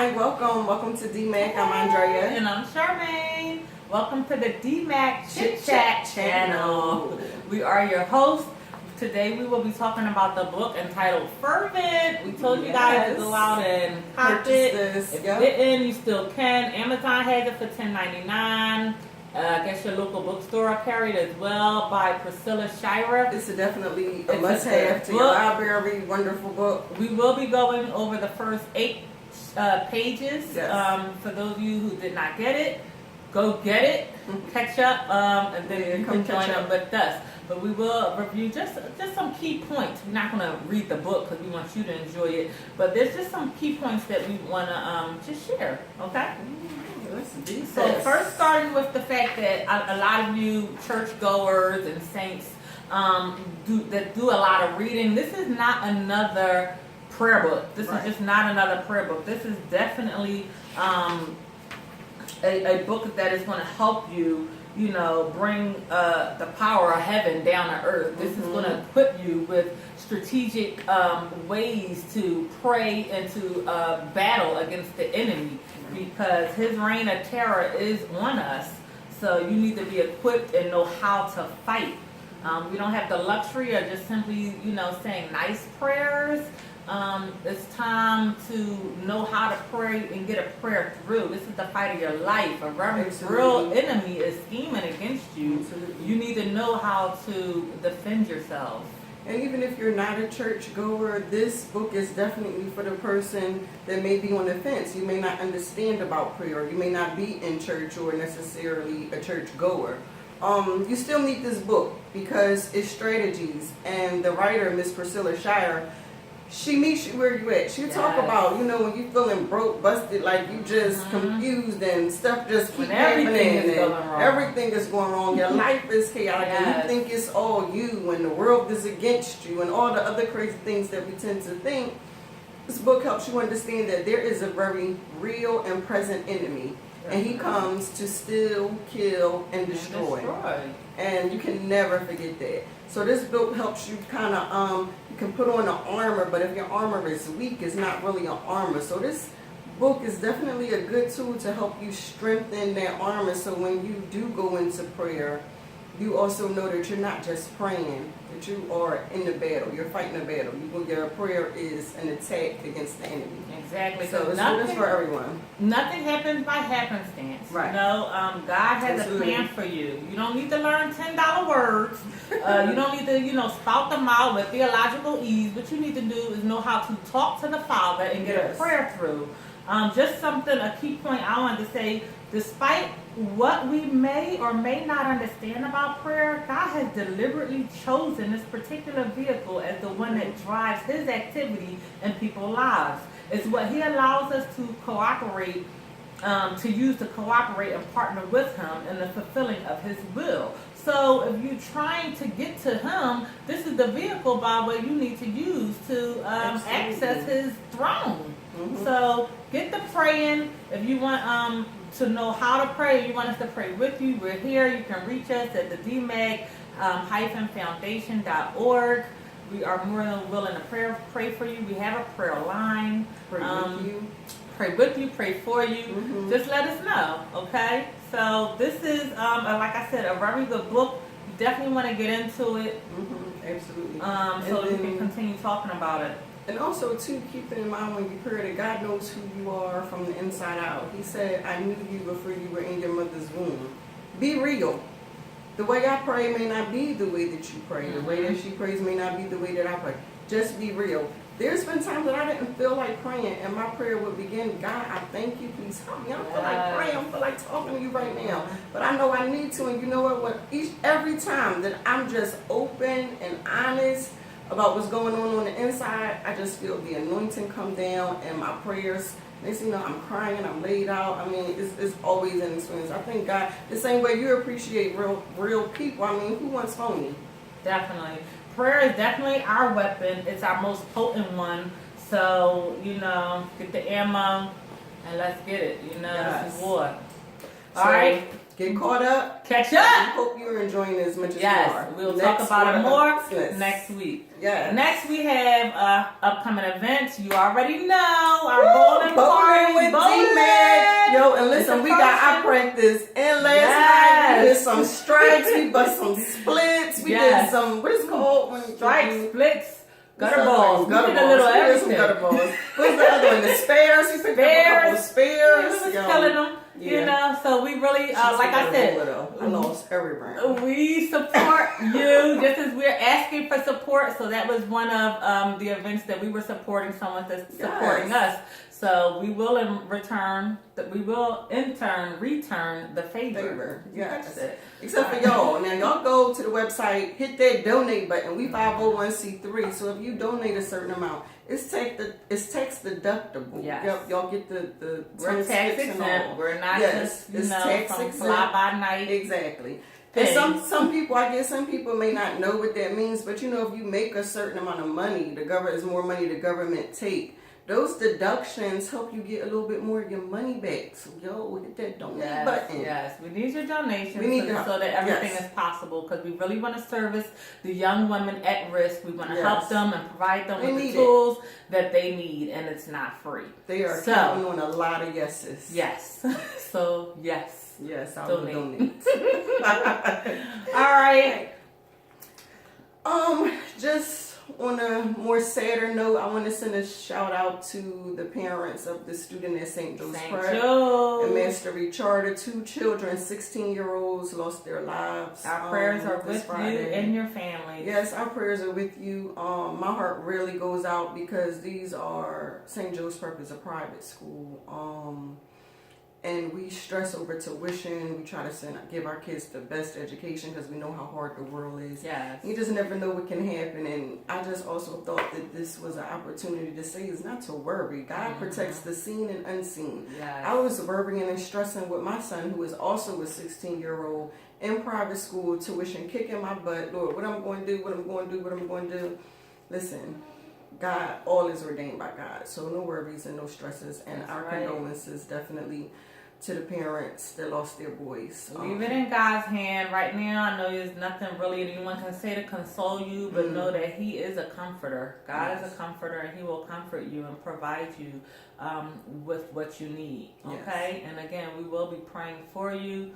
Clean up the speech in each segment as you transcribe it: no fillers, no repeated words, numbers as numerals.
Hi, welcome to DMac. I'm Andrea. And I'm Charmaine. Welcome to the DMac Chit Chat channel. We are your hosts. Today we will be talking about the book entitled Fervent. We told you guys to go out and cop it. If you didn't, you still can. Amazon has it for $10.99. I guess your local bookstore carried as well by Priscilla Shira. This is definitely a must-have to your library. Wonderful book. We will be going over the first 8 pages. For those of you who did not get it, go get it, catch up, and then you can join up with us. But we will review just some key points. We're not going to read the book because we want you to enjoy it. But there's just some key points that we want to just share. Okay? So first, starting with the fact that a lot of you churchgoers and saints do a lot of reading. This is not another prayer book. This is just not another prayer book. This is definitely a book that is going to help you, bring the power of heaven down to earth. This is going to equip you with strategic ways to pray and to battle against the enemy, because his reign of terror is on us. So you need to be equipped and know how to fight. We don't have the luxury of just simply, saying nice prayers. It's time to know how to pray and get a prayer through. This is the fight of your life. A very real enemy is scheming against you. You need to know how to defend yourself. And even if you're not a church goer, this book is definitely for the person that may be on the fence. You may not understand about prayer. You may not be in church or necessarily a church goer. You still need this book because it's strategies. And the writer, Miss Priscilla Shire, she meets you where you at. She'll talk about, when you feeling broke, busted, like you just confused and stuff just keep happening. Everything is going wrong. Your life is chaotic and you think it's all you when the world is against you and all the other crazy things that we tend to think. This book helps you understand that there is a very real and present enemy. And he comes to steal, kill, and destroy. And you can never forget that. So this book helps you kind of, you can put on the armor, but if your armor is weak, it's not really an armor. So this book is definitely a good tool to help you strengthen that armor. So when you do go into prayer, you also know that you're not just praying, that you are in the battle. You're fighting a battle. Your prayer is an attack against the enemy. Exactly. So it's for everyone. Nothing happens by happenstance. Right. God has a plan for you. You don't need to learn $10 words. You don't need to, spout them out with theological ease. What you need to do is know how to talk to the Father and get a prayer through. A key point I wanted to say, despite what we may or may not understand about prayer, God has deliberately chosen this particular vehicle as the one that drives his activity in people's lives. It's what he allows us to cooperate, to cooperate and partner with him in the fulfilling of his will. So if you're trying to get to him, this is the vehicle by way you need to use to access his throne. So get the praying. If you want to know how to pray, you want us to pray with you, we're here. You can reach us at the DMac foundation.org. We are more than willing to pray for you. We have a prayer line. Pray with you, pray for you. Just let us know, okay? So this is, like I said, a very good book. You definitely want to get into it. Absolutely. So you can continue talking about it. And also, too, keep in mind when you pray that God knows who you are from the inside out. He said, I knew you before you were in your mother's womb. Be real. The way I pray may not be the way that you pray. The way that she prays may not be the way that I pray. Just be real. There's been times that I didn't feel like praying, and my prayer would begin, God, I thank you. Please help me. I don't feel like praying. I don't feel like talking to you right now. But I know I need to, and you know what? Every time that I'm just open and honest about what's going on the inside, I just feel the anointing come down, and my prayers, next thing you know, I'm crying, I'm laid out. I mean, it's always an experience. I think God, the same way you appreciate real people, I mean, who wants phony? Definitely. Prayer is definitely our weapon. It's our most potent one. So, get the ammo and let's get it. This is war. All right. Get caught up. Catch up. I hope you're enjoying it as much as you are. We'll talk about it more next week. Yes. Next we have upcoming events. You already know our bowling party. listen, I practiced. And last night we did some strikes, we bust some splits, we did some, what is it called? When strikes, splits. Gutter balls. We did a little everything. Some gutter balls. What's the other one? The spares. We picked up a couple of spares. We was killing them. Yeah. You know, so we really, like I said, I lost every round. We support you just as we're asking for support. So that was one of the events that we were supporting someone that's supporting us. So we will return the favor. Yes. Except for y'all. Now y'all go to the website, hit that donate button. We 501c3. So if you donate a certain amount, it's tax deductible. Yes. Yep, y'all get the we're tax exempt. We're not just from fly by night. Exactly. And some people may not know what that means, but if you make a certain amount of money, is more money the government take. Those deductions help you get a little bit more of your money back. So, hit that donate button. Yes, we need your donations so that everything is possible, because we really want to service the young women at risk. We want to help them and provide them with the tools that they need, and it's not free. They are counting on a lot of yeses. Yes. So, yes. Yes, I will donate. All right. Just on a more sadder note, I want to send a shout out to the parents of the student at St. Joe's Prep and Master Charter. 2 children, 16-year-olds, lost their lives. Our prayers are with you and your family. Yes, our prayers are with you. My heart really goes out because these are, St. Joe's Prep is a private school. And we stress over tuition. We try to give our kids the best education because we know how hard the world is. Yes. You just never know what can happen. And I just also thought that this was an opportunity to say is not to worry. God protects the seen and unseen. Yes. I was worrying and stressing with my son, who is also a 16-year-old in private school, tuition kicking my butt. Lord, what I'm going to do. Listen, God, all is ordained by God. So no worries and no stresses. And our condolences definitely to the parents that lost their boys. Leave it in God's hand right now. I know there's nothing really anyone can say to console you, but know that He is a comforter. God is a comforter, and He will comfort you and provide you with what you need. Okay? And again, we will be praying for you.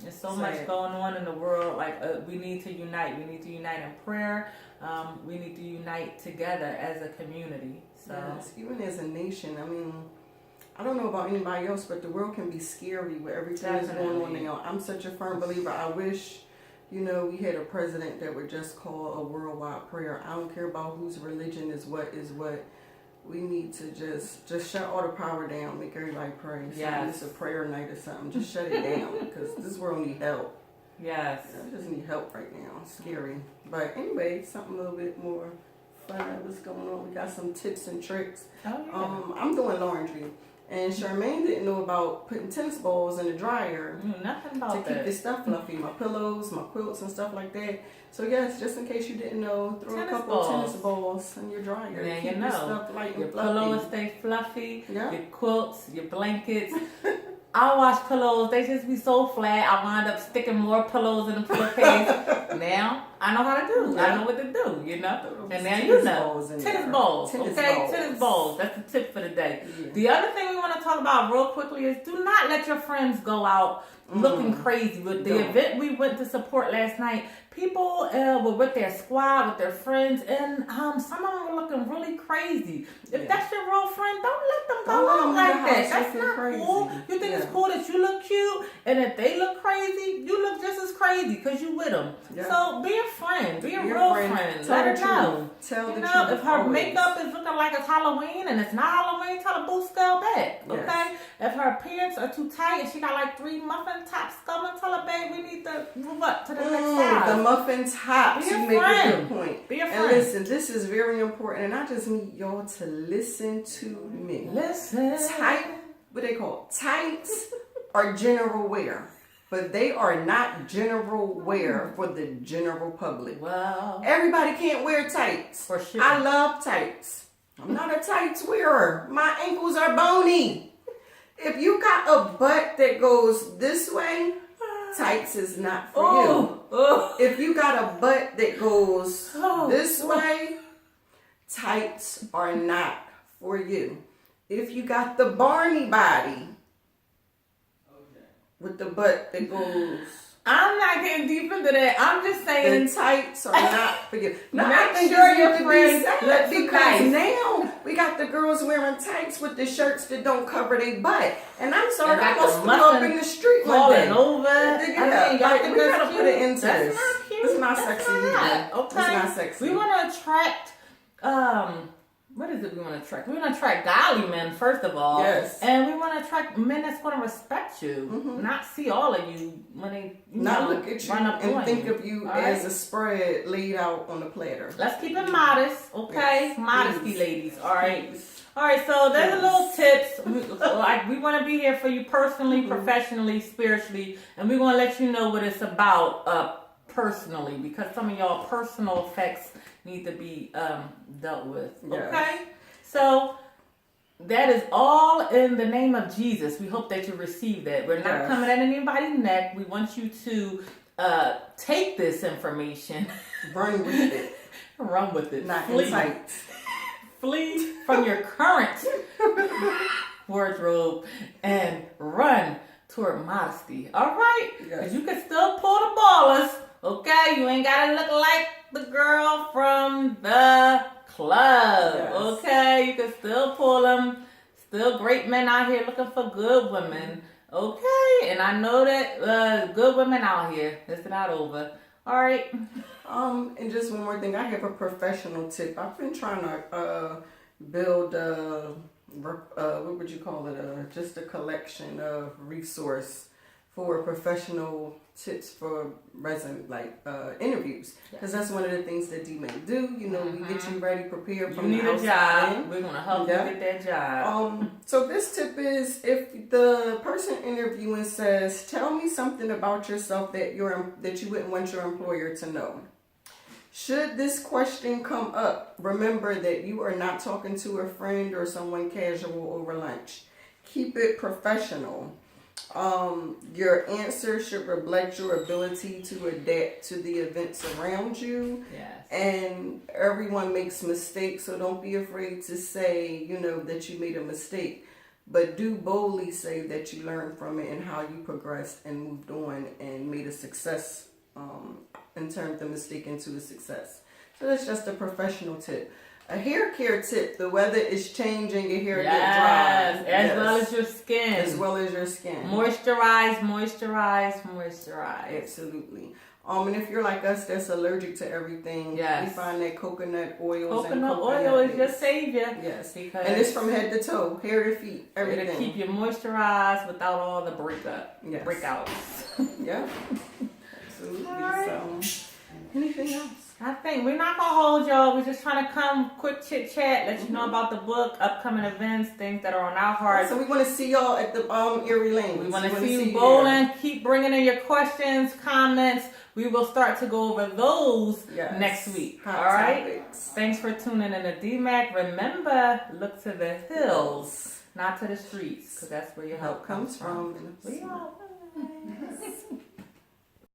There's so much going on in the world. We need to unite. We need to unite in prayer. We need to unite together as a community. So even as a nation, I don't know about anybody else, but the world can be scary with everything that's going on now. I'm such a firm believer. I wish, we had a president that would just call a worldwide prayer. I don't care about whose religion is what. We need to just shut all the power down, make everybody pray. It's a prayer night or something. Just shut it down, because this world needs help. Yes. I just need help right now. It's scary. But anyway, something a little bit more fun. What's going on? We got some tips and tricks. Oh, yeah. I'm doing laundry. And Charmaine didn't know about putting tennis balls in the dryer. Nothing about that. To keep this stuff fluffy. My pillows, my quilts, and stuff like that. So yes, just in case you didn't know, throw a couple of tennis balls in your dryer. Then keep your stuff light your and fluffy. Pillows stay fluffy. Yeah. Your quilts, your blankets. I wash pillows. They just be so flat. I wind up sticking more pillows in the pillowcase. Now I know how to do. I know what to do. And now you know. Tennis balls. Tennis balls. That's the tip for the day. Yeah. The other thing we want to talk about real quickly is do not let your friends go out looking crazy. With the event we went to support last night, people were with their squad, with their friends, and some of them were looking really crazy. If that's your real friend, don't let them go out like that. That's not cool. You think it's cool that you look cute, and if they look crazy, you look just as crazy because you with them. Yeah. So be a friend. Be a real friend. Let her know. Tell the truth. If her makeup is looking like it's Halloween and it's not Halloween, tell her boo scale back. Okay? Yes. If her pants are too tight and she got like 3 muffin tops coming, tell her, babe, we need to move up to the next size. The muffin tops. You make a good point. Be a friend. And listen, this is very important, and I just need y'all to listen to me. Listen. What they call tights are general wear. But they are not general wear for the general public. Wow. Everybody can't wear tights. For sure. I love tights. I'm not a tights wearer. My ankles are bony. If you got a butt that goes this way, tights is not for you. If you got a butt that goes this way, tights are not for you. If you got the Barney body, with the butt that goes. I'm not getting deep into that. I'm just saying. The tights are not for you. No, Make I think sure it's your good to be friends said look because nice. now we got the girls wearing tights with the shirts that don't cover their butt. And I'm sorry, And I got must the go up muffin in the street one falling day. over. Yeah, y'all like, think we that's gotta cute? put it into That's this. not cute. It's not That's sexy not. either. Okay. It's not sexy. We want to attract, what is it we want to attract? We want to attract godly men, first of all. Yes. And we want to attract men that's going to respect you, not see all of you when they, Not look at you run up and on think you. of you All as right? a spread laid out on a platter. Let's keep it modest, okay? Yes, Modesty, please. ladies, all right? Please. All right, so there's a Yes. little tips. Like we want to be here for you personally, professionally, spiritually, and we're going to let you know what it's about personally, because some of y'all personal effects need to be dealt with. Yes. Okay, so that is all in the name of Jesus. We hope that you receive that. We're not Yes. coming at anybody's neck. We want you to take this information, Run with it. run with it, Not flee. in tights. Flee from your current wardrobe and run toward modesty. All right? Yes. Because you can still pull the ballers. Okay? You ain't got to look like the girl from the club. Yes. Okay? You can still pull them. Still great men out here looking for good women. Okay? And I know that good women out here. It's not over. All right? And just one more thing, I have a professional tip. I've been trying to build what would you call it? Just a collection of resource for professional tips for interviews, because that's one of the things that DMac do. You know, we get you ready, prepared You from need the a outside job. in. We're going to help Yeah. you get that job. So this tip is, if the person interviewing says, "Tell me something about yourself that you wouldn't want your employer to know." Should this question come up, remember that you are not talking to a friend or someone casual over lunch. Keep it professional. Your answer should reflect your ability to adapt to the events around you. Yes. And everyone makes mistakes, so don't be afraid to say, that you made a mistake. But do boldly say that you learned from it and how you progressed and moved on and made a success, and turned the mistake into a success. So that's just a professional tip. A hair care tip: the weather is changing, your hair get dry. As well as your skin. As well as your skin. Moisturize, moisturize, moisturize. Absolutely. And if you're like us that's allergic to everything, Yes. we find that coconut oils and Coconut oil is your base. savior. Yes. Because And it's from head to toe, hair to feet, it'll everything. keep you moisturized without all the breakouts. Yeah. Absolutely. All right. So, anything else? I think we're not gonna hold y'all. We're just trying to come quick chit chat, let you know about the book, upcoming events, things that are on our hearts. So we want to see y'all at the Erie Lanes. We want to see you bowling. Keep bringing in your questions, comments. We will start to go over those next week. Hot all right. topics. Thanks for tuning in to DMac. Remember, look to the hills, not to the streets, because that's where your help comes from. from. We are.